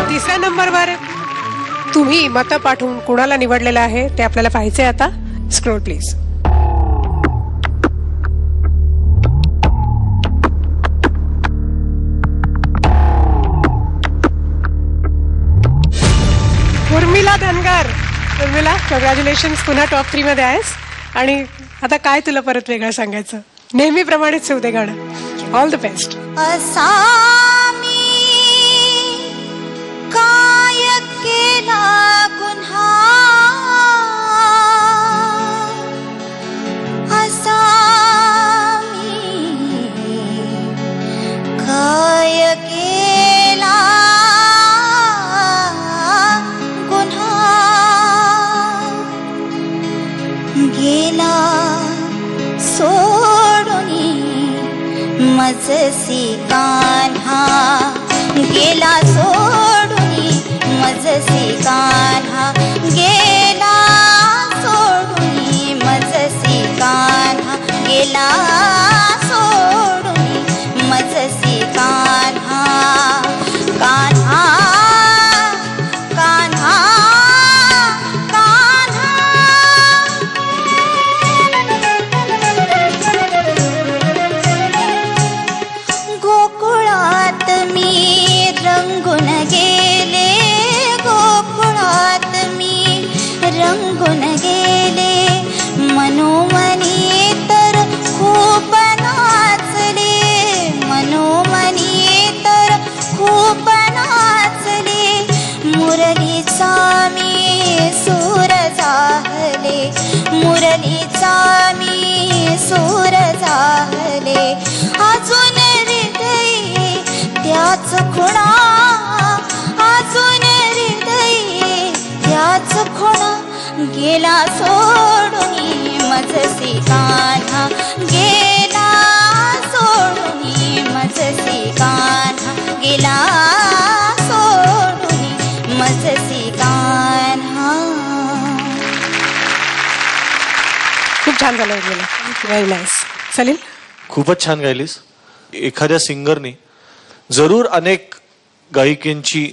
तिसऱ्या नंबरवर तुम्ही मत पाठवून कोणाला निवडलेलं आहे ते आपल्याला पाहायचंय आता. Scroll please. Urmila Dhangar. Urmila, congratulations, पुन्हा टॉप 3 मध्ये आहेस. आणि आता काय तुला परत वेगळं सांगायचं? नेहमीप्रमाणेच होते गाणं. All the best. काय केला गुन्हा असा मी, काय केला गुन्हा गेला सोडूनी मजसी कान्हा, गेला सोडूनी मजसी कान्हा, गेला सोडूनी मजसी कान्हा, गेला सोडूनी मजसी कान्हा. कान्हा कान्हा कान्हा, गोकुळात मी रंगून गेले, गोकुळात मी रंगून गेले, मनोमनी तर खूप नाचले, मनोमनी तर खूप नाचले, मुरलीचा मी सूर जाहले, मुरलीचा मी सूर जाहले, अजून हृदय त्याच खुणा, अजून हृदय त्याच खुणा, गेला सोडूनी मजसी कान्हा, गेला सोडूनी मजसी कान्हा, गेला सोडूनी मजसी कान्हा. खूप छान झालं उर्मिला. Very nice. सलील, खूपच छान गायलीस. एखाद्या सिंगरनी जरूर अनेक गायिकांची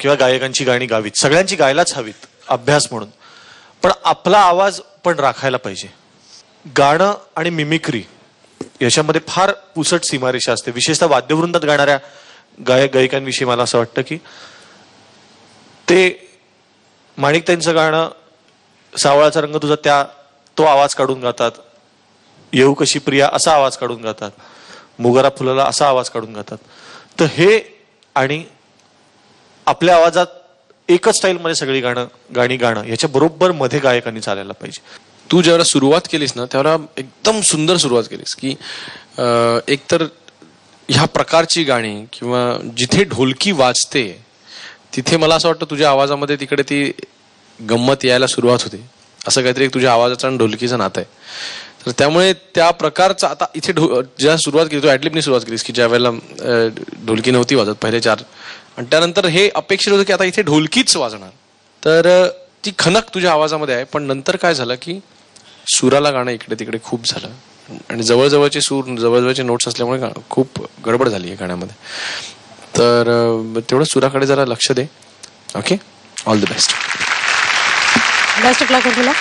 किंवा गायकांची गाणी गावीत, सगळ्यांची गायलाच हवीत अभ्यास म्हणून, पण आपला आवाज पण राखायला पाहिजे. गाणं आणि मिमिक्री याच्यामध्ये फार पुसट सीमारेषा असते. विशेषतः वाद्यवृंदात गाणाऱ्या गायक गायिकांविषयी मला असं वाटतं की ते माणिकताईंचं गाणं सावळाचा रंग तुझा तो आवाज काढून गातात, येऊ कशी प्रिया असा आवाज काढून गातात, मुगारा फुलाला असा आवाज काढून गातात. तर हे आणि आपल्या आवाजात एकच स्टाईलमध्ये सगळी गाणी गाणं याच्या बरोबर मध्ये गायकांनी चालायला पाहिजे. तू ज्यावेळेला सुरुवात केलीस ना त्यावेळेला एकदम सुंदर सुरुवात केलीस की एकतर ह्या प्रकारची गाणी किंवा जिथे ढोलकी वाजते तिथे मला असं वाटतं तुझ्या आवाजामध्ये तिकडे ती गंमत यायला सुरुवात होते. असं काहीतरी एक तुझ्या आवाजाचं आणि ढोलकीचं नातं आहे. तर त्यामुळे त्या प्रकारचं आता इथे ज्या सुरुवात केली तू ॲडलिपनी सुरुवात केलीस की ज्या वेळेला ढोलकी नव्हती वाजत पहिले 4, आणि त्यानंतर हे अपेक्षित होतं की आता इथे ढोलकीच वाजणार. तर ती खनक तुझ्या आवाजामध्ये आहे. पण नंतर काय झालं की सुराला गाणं इकडे तिकडे खूप झालं आणि जवळजवळचे सूर जवळजवळचे नोट्स असल्यामुळे खूप गडबड झाली आहे गाण्यामध्ये. तर तेवढं सुराकडे जरा लक्ष दे. Okay, all the best. Best of luck तुला.